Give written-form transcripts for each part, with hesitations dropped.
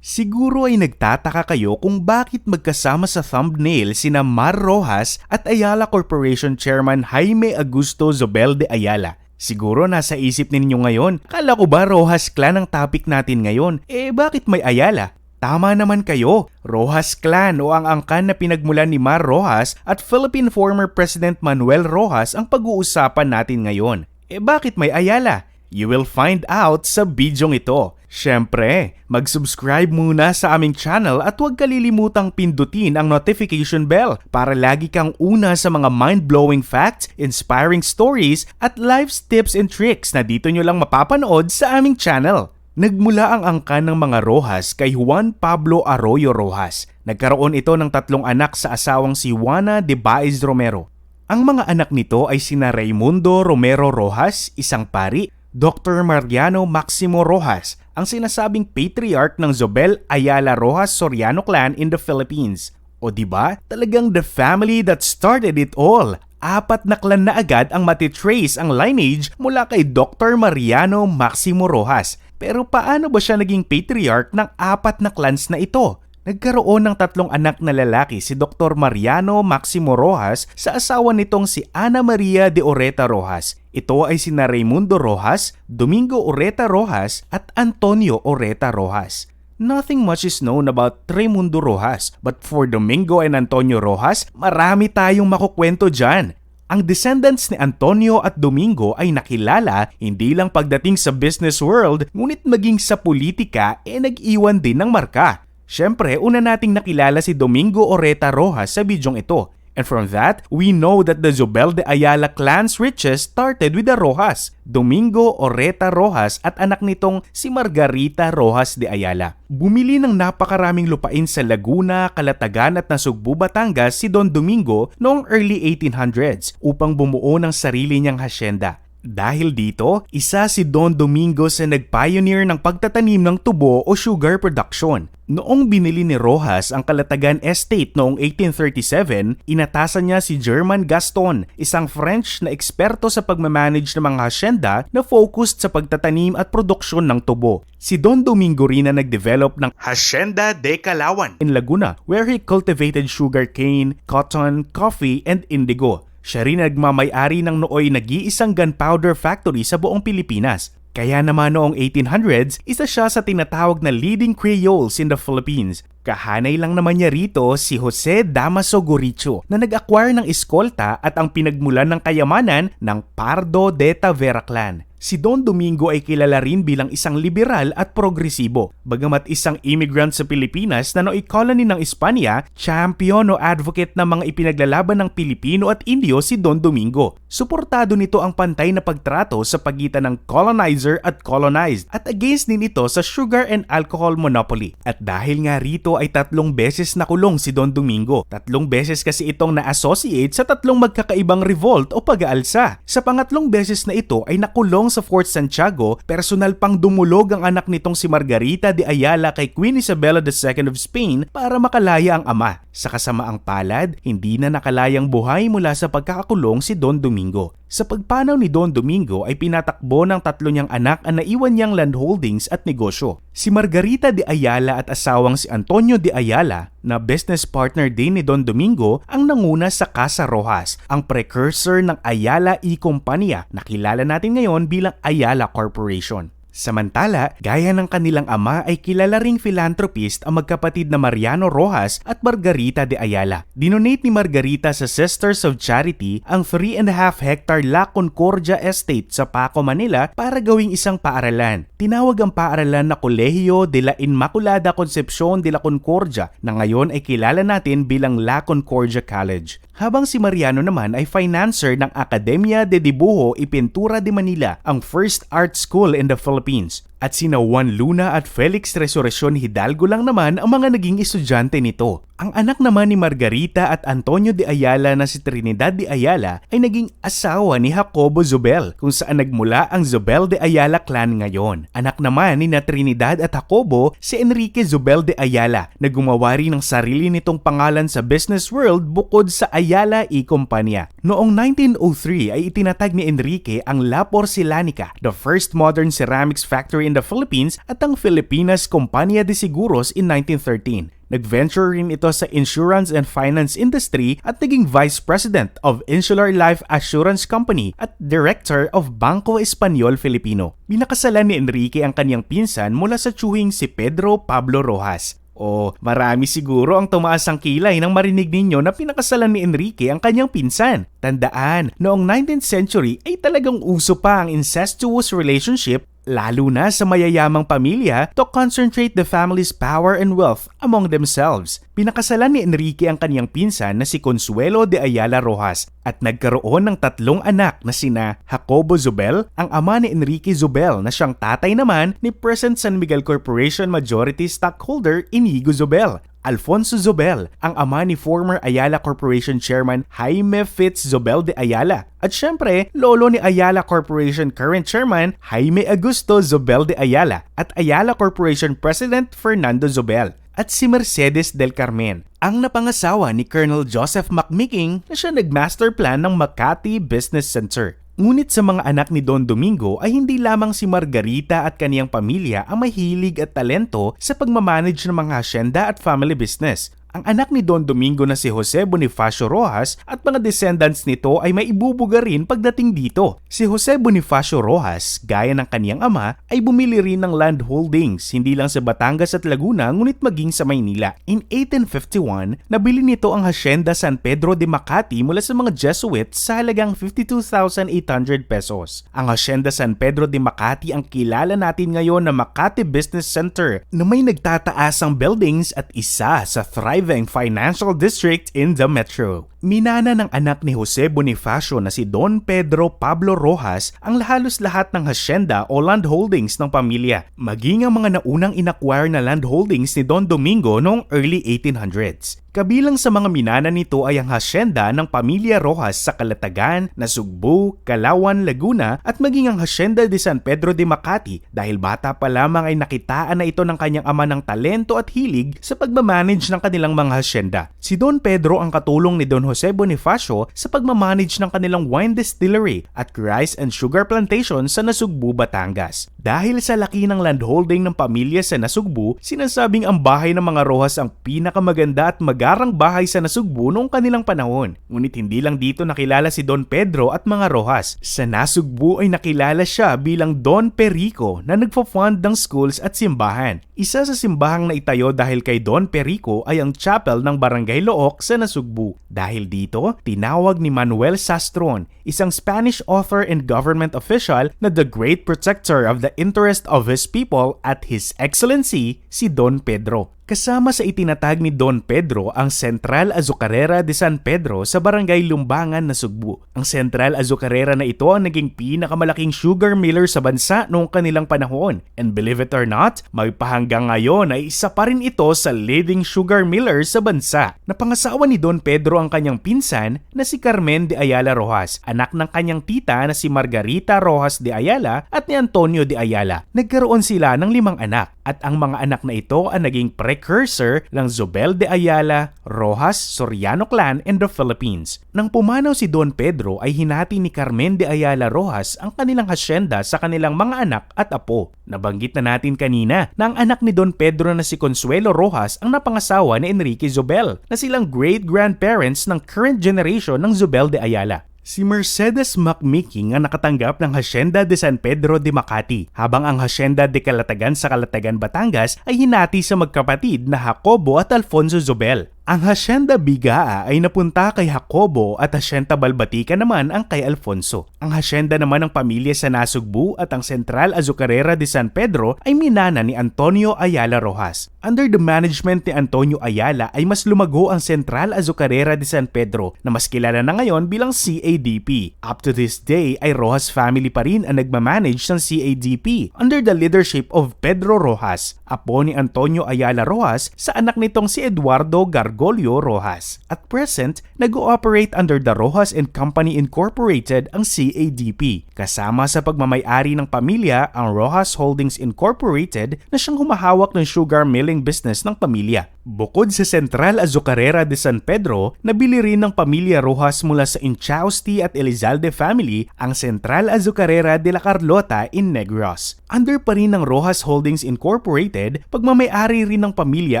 Siguro ay nagtataka kayo kung bakit magkasama sa thumbnail sina Mar Rojas at Ayala Corporation Chairman Jaime Augusto Zobel de Ayala. Siguro nasa isip ninyo ngayon, kala ko ba Rojas Clan ang topic natin ngayon? Bakit may Ayala? Tama naman kayo, Rojas Clan o ang angkan na pinagmulan ni Mar Rojas at Philippine former President Manuel Rojas ang pag-uusapan natin ngayon. Bakit may Ayala? You will find out sa bidyong ito. Siyempre, mag-subscribe muna sa aming channel at huwag kalilimutang pindutin ang notification bell para lagi kang una sa mga mind-blowing facts, inspiring stories at life's tips and tricks na dito nyo lang mapapanood sa aming channel. Nagmula ang angkan ng mga Rojas kay Juan Pablo Arroyo Rojas. Nagkaroon ito ng 3 anak sa asawang si Juana de Baez Romero. Ang mga anak nito ay sina Raimundo Romero Rojas, isang pari, Dr. Mariano Maximo Rojas, ang sinasabing patriarch ng Zobel Ayala Rojas Soriano clan in the Philippines. O diba, talagang the family that started it all. 4 na clan na agad ang matitrace ang lineage mula kay Dr. Mariano Maximo Rojas. Pero paano ba siya naging patriarch ng 4 na clans na ito? Nagkaroon ng 3 anak na lalaki si Dr. Mariano Maximo Rojas sa asawa nitong si Ana Maria de Oreta Rojas. Ito ay sina Raimundo Rojas, Domingo Oreta Rojas at Antonio Oreta Rojas. Nothing much is known about Raimundo Rojas, but for Domingo and Antonio Rojas, marami tayong makukwento dyan. Ang descendants ni Antonio at Domingo ay nakilala hindi lang pagdating sa business world, ngunit maging sa politika nag-iwan din ng marka. Siyempre, una nating nakilala si Domingo Oreta Rojas sa bidyong ito. And from that, we know that the Zobel de Ayala clan's riches started with the Rojas, Domingo Oreta Rojas at anak nitong si Margarita Rojas de Ayala. Bumili ng napakaraming lupain sa Laguna, Calatagan at Nasugbu, Batangas si Don Domingo noong early 1800s upang bumuo ng sarili niyang hasyenda. Dahil dito, isa si Don Domingo sa nag-pioneer ng pagtatanim ng tubo o sugar production. Noong binili ni Rojas ang Calatagan Estate noong 1837, inatasan niya si German Gaston, isang French na eksperto sa pagmamanage ng mga hasyenda na focused sa pagtatanim at produksyon ng tubo. Si Don Domingo rin na nag-develop ng Hacienda de Calawan in Laguna, where he cultivated sugarcane, cotton, coffee, and indigo. Siya rin nagmamay-ari ng nooy nag-iisang gunpowder factory sa buong Pilipinas. Kaya naman noong 1800s, isa siya sa tinatawag na leading Creoles in the Philippines. Kahanay lang naman niya rito si Jose Damaso Goricho na nag-acquire ng eskolta at ang pinagmulan ng kayamanan ng Pardo de Tavera clan. Si Don Domingo ay kilala rin bilang isang liberal at progresibo. Bagamat isang immigrant sa Pilipinas na nooy colony ng Espanya, champion o advocate ng mga ipinaglalaban ng Pilipino at Indio si Don Domingo. Suportado nito ang pantay na pagtrato sa pagitan ng colonizer at colonized at against din ito sa sugar and alcohol monopoly. At dahil nga rito ay 3 beses nakulong si Don Domingo. 3 beses kasi itong na-associate sa 3 magkakaibang revolt o pag-aalsa. Sa pangatlong beses na ito ay nakulong sa Fort Santiago, personal pang dumulog ang anak nitong si Margarita de Ayala kay Queen Isabella II of Spain para makalaya ang ama. Sa kasamaang palad, hindi na nakalayang buhay mula sa pagkakakulong si Don Domingo. Sa pagpanaw ni Don Domingo ay pinatakbo ng 3 niyang anak ang naiwan niyang land holdings at negosyo. Si Margarita de Ayala at asawang si Antonio de Ayala, na business partner din ni Don Domingo, ang nanguna sa Casa Rojas, ang precursor ng Ayala y Compañía na kilala natin ngayon bilang Ayala Corporation. Samantala, gaya ng kanilang ama ay kilala ring philanthropist ang magkapatid na Mariano Rojas at Margarita de Ayala. Dinonate ni Margarita sa Sisters of Charity ang 3.5 hectare La Concordia Estate sa Paco, Manila para gawing isang paaralan. Tinawag ang paaralan na Colegio de la Inmaculada Concepcion de la Concordia na ngayon ay kilala natin bilang La Concordia College. Habang si Mariano naman ay financer ng Academia de Dibujo y Pintura de Manila, ang first art school in the Philippines. At sina Juan Luna at Felix Resurrección Hidalgo lang naman ang mga naging estudyante nito. Ang anak naman ni Margarita at Antonio de Ayala na si Trinidad de Ayala ay naging asawa ni Jacobo Zobel, kung saan nagmula ang Zobel de Ayala clan ngayon. Anak naman ni na Trinidad at Jacobo si Enrique Zobel de Ayala na gumawa rin ng sarili nitong pangalan sa business world bukod sa Ayala y Compañía. Noong 1903 ay itinatag ni Enrique ang La Porcelanica, the first modern ceramics factory in the Philippines at ang Filipinas Compañía de Seguros in 1913. Nag-venture rin ito sa insurance and finance industry at naging Vice President of Insular Life Assurance Company at Director of Bangko Espanyol Filipino. Binakasalan ni Enrique ang kanyang pinsan mula sa tiyuhing si Pedro Pablo Rojas. O marami siguro ang tumaas ang kilay nang marinig ninyo na pinakasalan ni Enrique ang kanyang pinsan. Tandaan, noong 19th century ay talagang uso pa ang incestuous relationship lalo na sa mayayamang pamilya to concentrate the family's power and wealth among themselves. Pinakasalan ni Enrique ang kanyang pinsan na si Consuelo de Ayala Rojas at nagkaroon ng 3 anak na sina Jacobo Zobel, ang ama ni Enrique Zobel na siyang tatay naman ni present San Miguel Corporation majority stockholder Inigo Zobel. Alfonso Zobel, ang ama ni former Ayala Corporation Chairman Jaime Fitz Zobel de Ayala. At syempre, lolo ni Ayala Corporation current Chairman Jaime Augusto Zobel de Ayala at Ayala Corporation President Fernando Zobel. At si Mercedes del Carmen, ang napangasawa ni Colonel Joseph McMicking na siya nag-master plan ng Makati Business Center. Ngunit sa mga anak ni Don Domingo ay hindi lamang si Margarita at kaniyang pamilya ang mahilig at talento sa pagmamanage ng mga asyenda at family business. Ang anak ni Don Domingo na si Jose Bonifacio Rojas at mga descendants nito ay maibubuga rin pagdating dito. Si Jose Bonifacio Rojas, gaya ng kaniyang ama, ay bumili rin ng land holdings hindi lang sa Batangas at Laguna ngunit maging sa Maynila. In 1851, nabili nito ang Hacienda San Pedro de Makati mula sa mga Jesuits sa halagang 52,800 pesos. Ang Hacienda San Pedro de Makati ang kilala natin ngayon na Makati Business Center na may nagtataasang buildings at isa sa thriving financial district in the metro. Minana ng anak ni Jose Bonifacio na si Don Pedro Pablo Rojas ang halos lahat ng hacienda o land holdings ng pamilya, maging ang mga naunang inacquire na land holdings ni Don Domingo noong early 1800s. Kabilang sa mga minana nito ay ang hacienda ng pamilya Rojas sa Calatagan, Nasugbu, Calauan, Laguna at maging ang Hacienda de San Pedro de Makati dahil bata pa lamang ay nakitaan na ito ng kanyang ama ng talento at hilig sa pagmamanage ng kanilang mga hacienda. Si Don Pedro ang katulong ni Don Jose Bonifacio sa pagmamanage ng kanilang wine distillery at rice and sugar plantation sa Nasugbu, Batangas. Dahil sa laki ng landholding ng pamilya sa Nasugbu, sinasabing ang bahay ng mga Rojas ang pinakamaganda at magarang bahay sa Nasugbu noong kanilang panahon. Ngunit hindi lang dito nakilala si Don Pedro at mga Rojas. Sa Nasugbu ay nakilala siya bilang Don Perico na nagpo-fund ng schools at simbahan. Isa sa simbahang naitayo dahil kay Don Perico ay ang chapel ng Barangay Look sa Nasugbu. Dahil dito, tinawag ni Manuel Sastron, isang Spanish author and government official na the great protector of the interest of his people at His Excellency si Don Pedro. Kasama sa itinatag ni Don Pedro ang Central Azucarera de San Pedro sa Barangay Lumbangan, Nasugbu. Ang Central Azucarera na ito ang naging pinakamalaking sugar miller sa bansa noong kanilang panahon. And believe it or not, may pahanggang ngayon ay isa pa rin ito sa leading sugar miller sa bansa. Napangasawa ni Don Pedro ang kanyang pinsan na si Carmen de Ayala Rojas, anak ng kanyang tita na si Margarita Rojas de Ayala at ni Antonio de Ayala. Nagkaroon sila ng 5 anak at ang mga anak na ito ang naging precursor ng Zobel de Ayala, Rojas, Soriano clan in the Philippines. Nang pumanaw si Don Pedro ay hinati ni Carmen de Ayala Rojas ang kanilang hacienda sa kanilang mga anak at apo. Nabanggit na natin kanina na ang anak ni Don Pedro na si Consuelo Rojas ang napangasawa ni Enrique Zobel na silang great-grandparents ng current generation ng Zobel de Ayala. Si Mercedes McMicking ang nakatanggap ng Hacienda de San Pedro de Makati, habang ang Hacienda de Calatagan sa Calatagan, Batangas ay hinati sa magkapatid na Jacobo at Alfonso Zobel. Ang Hacienda Bigaa ay napunta kay Jacobo at Hacienda Balbatica naman ang kay Alfonso. Ang hacienda naman ng pamilya sa Nasugbu at ang Central Azucarera de San Pedro ay minana ni Antonio Ayala Rojas. Under the management ni Antonio Ayala ay mas lumago ang Central Azucarera de San Pedro na mas kilala na ngayon bilang CADP. Up to this day ay Rojas family pa rin ang nagmamanage ng CADP under the leadership of Pedro Rojas, apo ni Antonio Ayala Rojas sa anak nitong si Eduardo Gargolio Rojas. At present, nag-ooperate under the Rojas and Company Incorporated ang CADP. Kasama sa pagmamay-ari ng pamilya ang Rojas Holdings Incorporated na siyang humahawak ng sugar milling business ng pamilya. Bukod sa Central Azucarera de San Pedro, nabili rin ng pamilya Rojas mula sa Inchausti at Elizalde family ang Central Azucarera de la Carlota in Negros. Under pa rin ng Rojas Holdings Incorporated, pagmamayari rin ng pamilya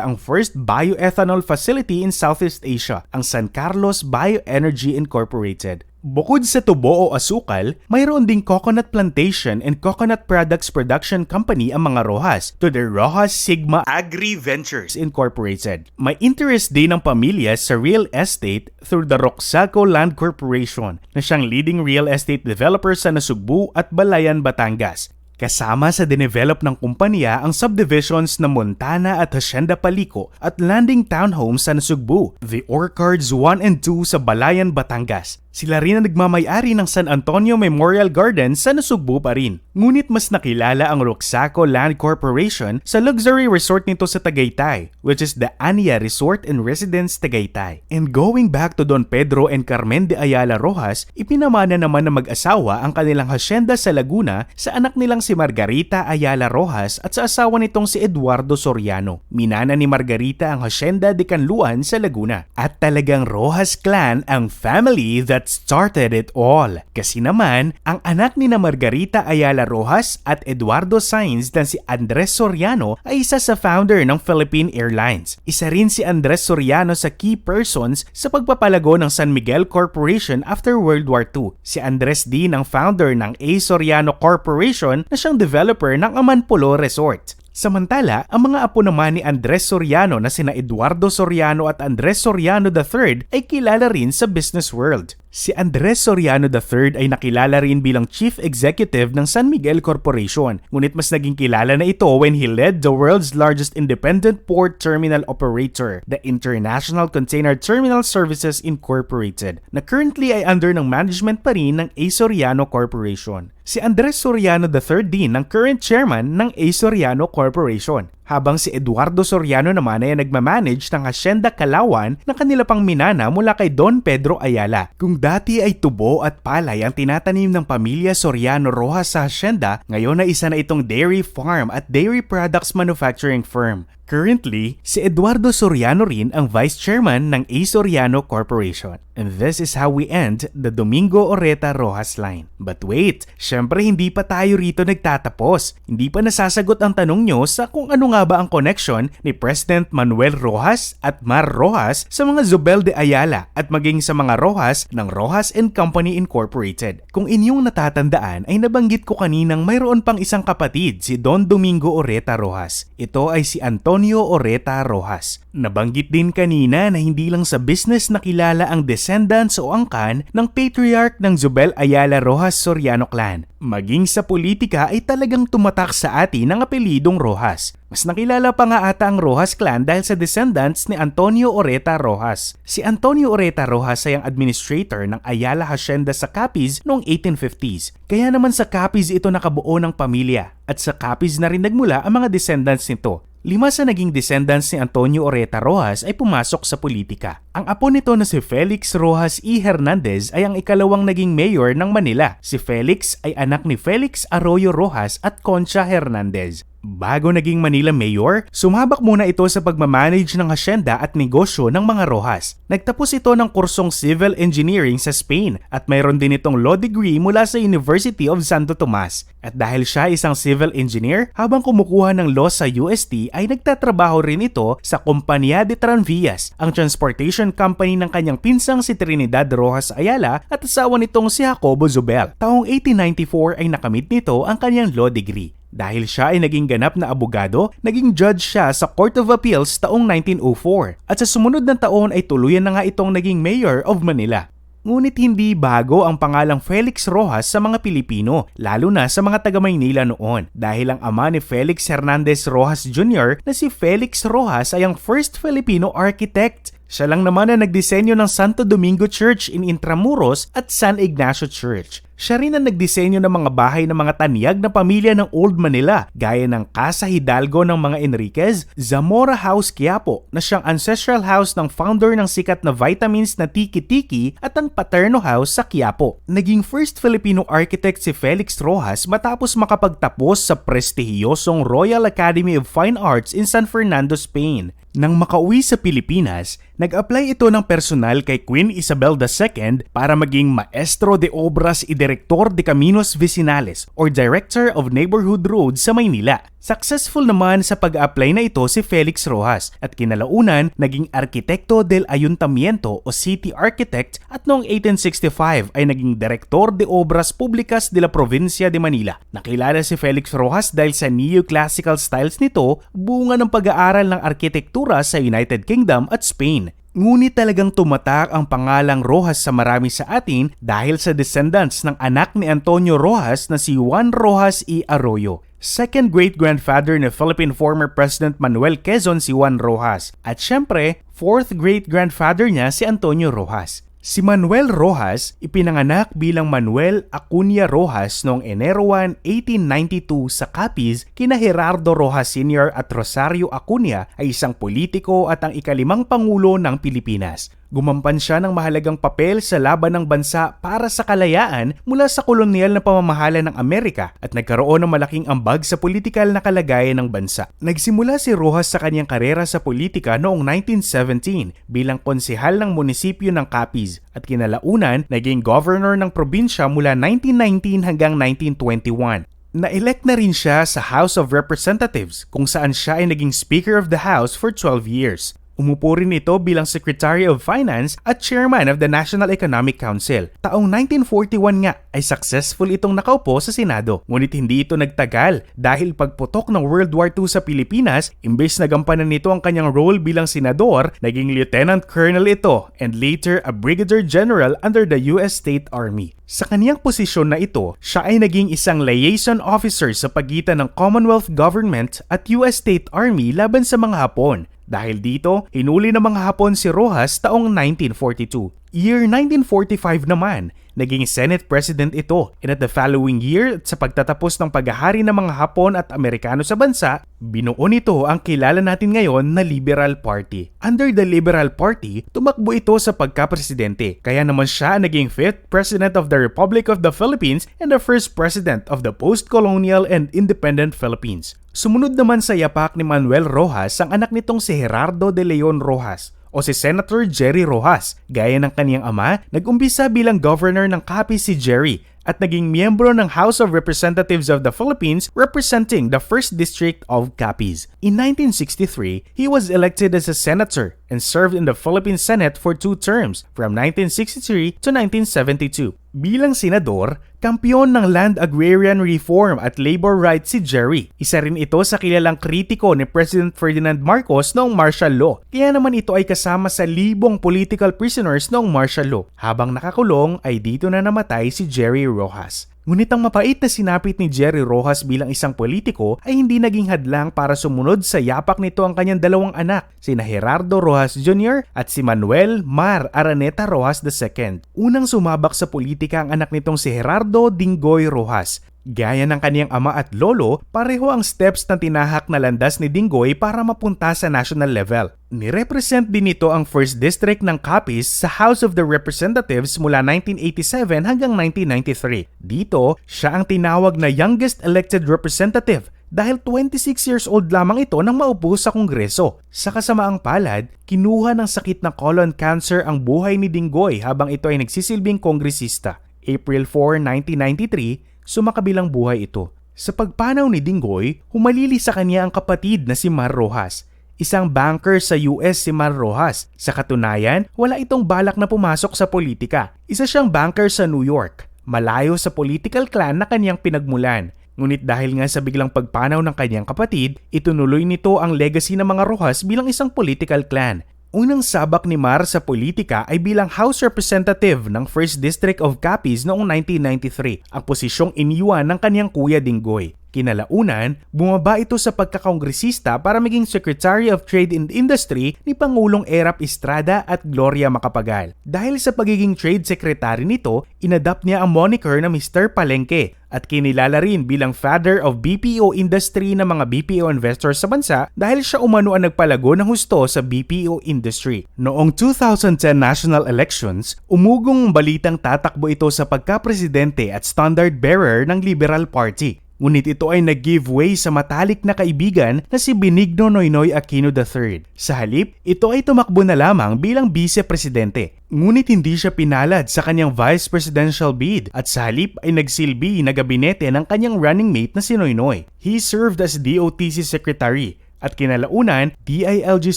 ang first bioethanol facility in Southeast Asia, ang San Carlos Bioenergy Incorporated. Bukod sa tubo o asukal, mayroon ding coconut plantation and coconut products production company ang mga Rojas to the Rojas Sigma Agri Ventures Incorporated. May interest din ng pamilya sa real estate through the Roxaco Land Corporation na siyang leading real estate developer sa Nasugbu at Balayan, Batangas. Kasama sa dinevelop ng kumpanya ang subdivisions na Montana at Hacienda Palico at Landing Townhomes sa Nasugbu, the Orchards 1 and 2 sa Balayan, Batangas. Sila rin ang nagmamay-ari ng San Antonio Memorial Garden sa Nasugbu pa rin. Ngunit mas nakilala ang Roxaco Land Corporation sa luxury resort nito sa Tagaytay, which is the Ania Resort and Residence Tagaytay. And going back to Don Pedro and Carmen de Ayala Rojas, ipinamana naman ng mag-asawa ang kanilang hasyenda sa Laguna sa anak nilang si Margarita Ayala Rojas at sa asawa nitong si Eduardo Soriano. Minana ni Margarita ang hasyenda de Canluan sa Laguna. At talagang Rojas clan ang family that started it all. Kasi naman, ang anak ni na Margarita Ayala Rojas at Eduardo Sainz na si Andres Soriano ay isa sa founder ng Philippine Airlines. Isa rin si Andres Soriano sa key persons sa pagpapalago ng San Miguel Corporation after World War II. Si Andres din ang founder ng A. Soriano Corporation na siyang developer ng Amanpulo Resort. Samantala, ang mga apo naman ni Andres Soriano na sina Eduardo Soriano at Andres Soriano III ay kilala rin sa business world. Si Andres Soriano III ay nakilala rin bilang Chief Executive ng San Miguel Corporation, ngunit mas naging kilala na ito when he led the world's largest independent port terminal operator, the International Container Terminal Services Incorporated, na currently ay under ng management pa rin ng A. Soriano Corporation. Si Andres Soriano III din ang current chairman ng A. Soriano Corporation, habang si Eduardo Soriano naman ay nagmamanage ng Hacienda Calauan na kanila pang minana mula kay Don Pedro Ayala. Kung dati ay tubo at palay ang tinatanim ng pamilya Soriano Rojas sa hacienda, ngayon ay isa na itong dairy farm at dairy products manufacturing firm. Currently, si Eduardo Soriano rin ang Vice Chairman ng A. Soriano Corporation. And this is how we end the Domingo Oreta Rojas line. But wait, syempre hindi pa tayo rito nagtatapos. Hindi pa nasasagot ang tanong nyo sa kung ano nga ba ang connection ni President Manuel Rojas at Mar Rojas sa mga Zobel de Ayala at maging sa mga Rojas ng Rojas and Company Incorporated. Kung inyong natatandaan ay nabanggit ko kaninang mayroon pang isang kapatid, si Don Domingo Oreta Rojas. Ito ay si Antonio Oreta Rojas. Nabanggit din kanina na hindi lang sa business nakilala ang descendants o angkan ng patriarch ng Zobel Ayala Rojas Soriano clan. Maging sa politika ay talagang tumatak sa atin ang apelidong Rojas. Mas nakilala pa nga ata ang Rojas clan dahil sa descendants ni Antonio Oreta Rojas. Si Antonio Oreta Rojas ay ang administrator ng Ayala Hacienda sa Capiz noong 1850s. Kaya naman sa Capiz ito nakabuo ng pamilya at sa Capiz na rin nagmula ang mga descendants nito. 5 sa naging descendants ni Antonio Oreta Rojas ay pumasok sa politika. Ang apo nito na si Felix Rojas E. Hernandez ay ang ikalawang naging mayor ng Manila. Si Felix ay anak ni Felix Arroyo Rojas at Concha Hernandez. Bago naging Manila Mayor, sumabak muna ito sa pagmamanage ng hacienda at negosyo ng mga Rojas. Nagtapos ito ng kursong Civil Engineering sa Spain at mayroon din itong law degree mula sa University of Santo Tomas. At dahil siya isang civil engineer, habang kumukuha ng law sa UST ay nagtatrabaho rin ito sa Compañía de Tranvías, ang transportation company ng kanyang pinsang si Trinidad Rojas Ayala at asawa nitong si Jacobo Zobel. Taong 1894 ay nakamit nito ang kanyang law degree. Dahil siya ay naging ganap na abogado, naging judge siya sa Court of Appeals taong 1904 at sa sumunod na taon ay tuluyan na nga itong naging Mayor of Manila. Ngunit hindi bago ang pangalang Felix Rojas sa mga Pilipino, lalo na sa mga taga-Maynila noon dahil ang ama ni Felix Hernandez Rojas Jr. na si Felix Rojas ay ang first Filipino architect. Siya lang naman na nagdisenyo ng Santo Domingo Church in Intramuros at San Ignacio Church. Siya rin ang nagdisenyo ng mga bahay ng mga tanyag na pamilya ng Old Manila gaya ng Casa Hidalgo ng mga Enriquez, Zamora House Quiapo na siyang ancestral house ng founder ng sikat na vitamins na Tiki Tiki at ang Paterno House sa Quiapo. Naging first Filipino architect si Felix Rojas matapos makapagtapos sa prestihiyosong Royal Academy of Fine Arts in San Fernando, Spain. Nang makauwi sa Pilipinas, nag-apply ito ng personal kay Queen Isabel II para maging Maestro de Obras y Director de Caminos Vecinales or Director of Neighborhood Roads sa Maynila. Successful naman sa pag-apply na ito si Felix Roxas at kinalaunan naging Arkitekto del Ayuntamiento o City Architect at noong 1865 ay naging Director de Obras Públicas de la Provincia de Manila. Nakilala si Felix Roxas dahil sa neoclassical styles nito, bunga ng pag-aaral ng arkitektura sa United Kingdom at Spain. Ngunit talagang tumatak ang pangalang Roxas sa marami sa atin dahil sa descendants ng anak ni Antonio Roxas na si Juan Roxas y Arroyo. Second great-grandfather ni Philippine former President Manuel Quezon si Juan Roxas. At syempre, fourth great-grandfather niya si Antonio Roxas. Si Manuel Roxas ipinanganak bilang Manuel Acuña Roxas noong Enero 1, 1892 sa Capiz kina Gerardo Roxas Sr. at Rosario Acuña ay isang politiko at ang ikalimang pangulo ng Pilipinas. Gumampan siya ng mahalagang papel sa laban ng bansa para sa kalayaan mula sa kolonyal na pamamahala ng Amerika at nagkaroon ng malaking ambag sa politikal na kalagayan ng bansa. Nagsimula si Roxas sa kanyang karera sa politika noong 1917 bilang konsehal ng munisipyo ng Capiz at kinalaunan naging governor ng probinsya mula 1919 hanggang 1921. Na-elect na rin siya sa House of Representatives kung saan siya ay naging Speaker of the House for 12 years. Umupo rin ito bilang Secretary of Finance at Chairman of the National Economic Council. Taong 1941 nga ay successful itong nakaupo sa Senado. Ngunit hindi ito nagtagal dahil pagputok ng World War II sa Pilipinas, imbes na gampanan nito ang kanyang role bilang senador, naging Lieutenant Colonel ito and later a Brigadier General under the US State Army. Sa kaniyang posisyon na ito, siya ay naging isang liaison officer sa pagitan ng Commonwealth Government at US State Army laban sa mga Hapon. Dahil dito, hinuli ng mga Hapon si Roxas taong 1942. Year 1945 naman, naging Senate President ito and at the following year sa pagtatapos ng paghahari ng mga Hapon at Amerikano sa bansa, binuo nito ang kilala natin ngayon na Liberal Party. Under the Liberal Party, tumakbo ito sa pagka-presidente, kaya naman siya naging 5th President of the Republic of the Philippines and the 1st President of the post-colonial and independent Philippines. Sumunod naman sa yapak ni Manuel Roxas ang anak nitong si Gerardo de Leon Roxas o si Senator Jerry Roxas. Gaya ng kaniyang ama, nag-umpisa bilang governor ng Capiz si Jerry at naging miyembro ng House of Representatives of the Philippines representing the 1st District of Capiz. In 1963, he was elected as a senator and served in the Philippine Senate for 2 terms from 1963 to 1972. Bilang senador, kampiyon ng land agrarian reform at labor rights si Jerry. Isa rin ito sa kilalang kritiko ni President Ferdinand Marcos noong martial law. Kaya naman ito ay kasama sa libong political prisoners noong martial law. Habang nakakulong ay dito na namatay si Jerry Roxas. Ngunit ang mapait na sinapit ni Jerry Roxas bilang isang politiko ay hindi naging hadlang para sumunod sa yapak nito ang kanyang dalawang anak, sina Gerardo Roxas Jr. at si Manuel Mar Araneta Roxas II. Unang sumabak sa politika ang anak nitong si Gerardo Dingoy Roxas. Gaya ng kaniyang ama at lolo, pareho ang steps na tinahak na landas ni Dingoy para mapunta sa national level. Nirepresent din ito ang 1st District ng Capiz sa House of the Representatives mula 1987 hanggang 1993. Dito, siya ang tinawag na youngest elected representative dahil 26 years old lamang ito nang maupo sa Kongreso. Sa kasamaang palad, kinuha ng sakit na colon cancer ang buhay ni Dingoy habang ito ay nagsisilbing kongresista. April 4, 1993, sumakabilang buhay ito. Sa pagpanaw ni Dingoy, humalili sa kanya ang kapatid na si Mar Roxas. Isang banker sa US si Mar Roxas. Sa katunayan, wala itong balak na pumasok sa politika. Isa siyang banker sa New York, malayo sa political clan na kanyang pinagmulan. Ngunit dahil nga sa biglang pagpanaw ng kanyang kapatid, itunuloy nito ang legacy ng mga Roxas bilang isang political clan. Unang sabak ni Mar sa politika ay bilang House Representative ng 1st District of Capiz noong 1993, ang posisyong iniwan ng kanyang kuya Dingoy. Kinalaunan, bumaba ito sa pagkakongresista para maging Secretary of Trade and Industry ni Pangulong Erap Estrada at Gloria Macapagal. Dahil sa pagiging trade secretary nito, inadapt niya ang moniker na Mr. Palengke at kinilala rin bilang father of BPO industry ng mga BPO investors sa bansa dahil siya umano ang nagpalago ng husto sa BPO industry. Noong 2010 national elections, umugong balitang tatakbo ito sa pagka-presidente at standard bearer ng Liberal Party. ngunit ito ay nag-give way sa matalik na kaibigan na si Benigno Noynoy Aquino III. Sa halip, ito ay tumakbo na lamang bilang vice-presidente. Ngunit hindi siya pinalad sa kanyang vice presidential bid at sa halip ay nagsilbi na gabinete ng kanyang running mate na si Noynoy. He served as DOTC Secretary at kinalaunan DILG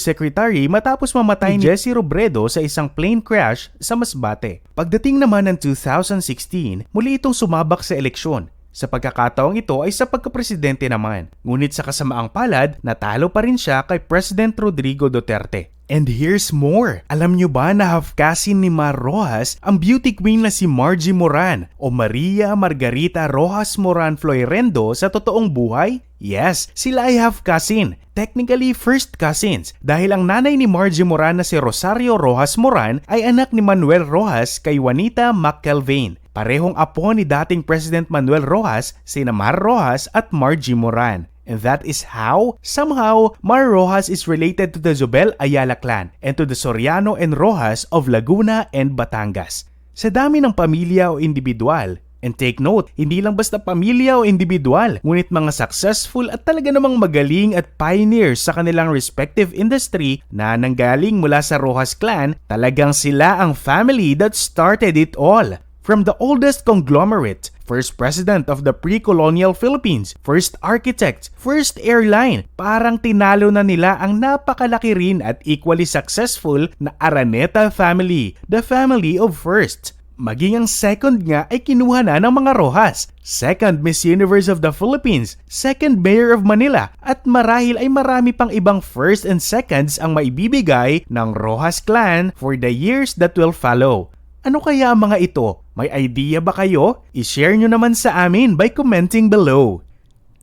Secretary matapos mamatay ni Jesse Robredo sa isang plane crash sa Masbate. Pagdating naman ng 2016, muli itong sumabak sa eleksyon. Sa pagkakataong ito ay sa pagkapresidente naman. Ngunit sa kasamaang palad, natalo pa rin siya kay President Rodrigo Duterte. And here's more. Alam nyo ba na half-cousin ni Mar Rojas ang beauty queen na si Margie Moran o Maria Margarita Rojas Moran Floyrendo sa totoong buhay? Yes, sila ay half-cousin. Technically, first cousins dahil ang nanay ni Margie Moran na si Rosario Rojas Moran ay anak ni Manuel Rojas kay Juanita McKelvain. Parehong apo ni dating President Manuel Rojas, sina Mar Rojas at Margie Moran. And that is how, somehow, Mar Rojas is related to the Zobel Ayala clan and to the Soriano and Rojas of Laguna and Batangas. Sa dami ng pamilya o individual, and take note, hindi lang basta pamilya o individual, ngunit mga successful at talaga namang magaling at pioneers sa kanilang respective industry na nanggaling mula sa Rojas clan, talagang sila ang family that started it all. From the oldest conglomerate, first president of the pre-colonial Philippines, first architect, first airline, parang tinalo na nila ang napakalaki rin at equally successful na Araneta family, the family of first. Maging ang second nga ay kinuha na ng mga Rojas, second Miss Universe of the Philippines, second Mayor of Manila, at marahil ay marami pang ibang first and seconds ang maibibigay ng Rojas clan for the years that will follow. Ano kaya ang mga ito? May idea ba kayo? I-share nyo naman sa amin by commenting below.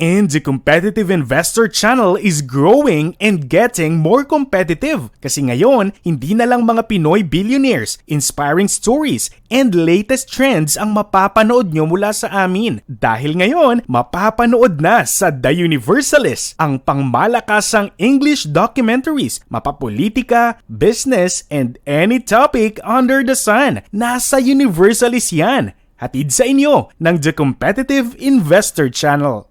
And the Competitive Investor Channel is growing and getting more competitive. Kasi ngayon, hindi na lang mga Pinoy billionaires, inspiring stories, and latest trends ang mapapanood nyo mula sa amin. Dahil ngayon, mapapanood na sa The Universalist, ang pangmalakasang English documentaries, mapapolitika, business, and any topic under the sun. Nasa Universalist yan. Hatid sa inyo ng The Competitive Investor Channel.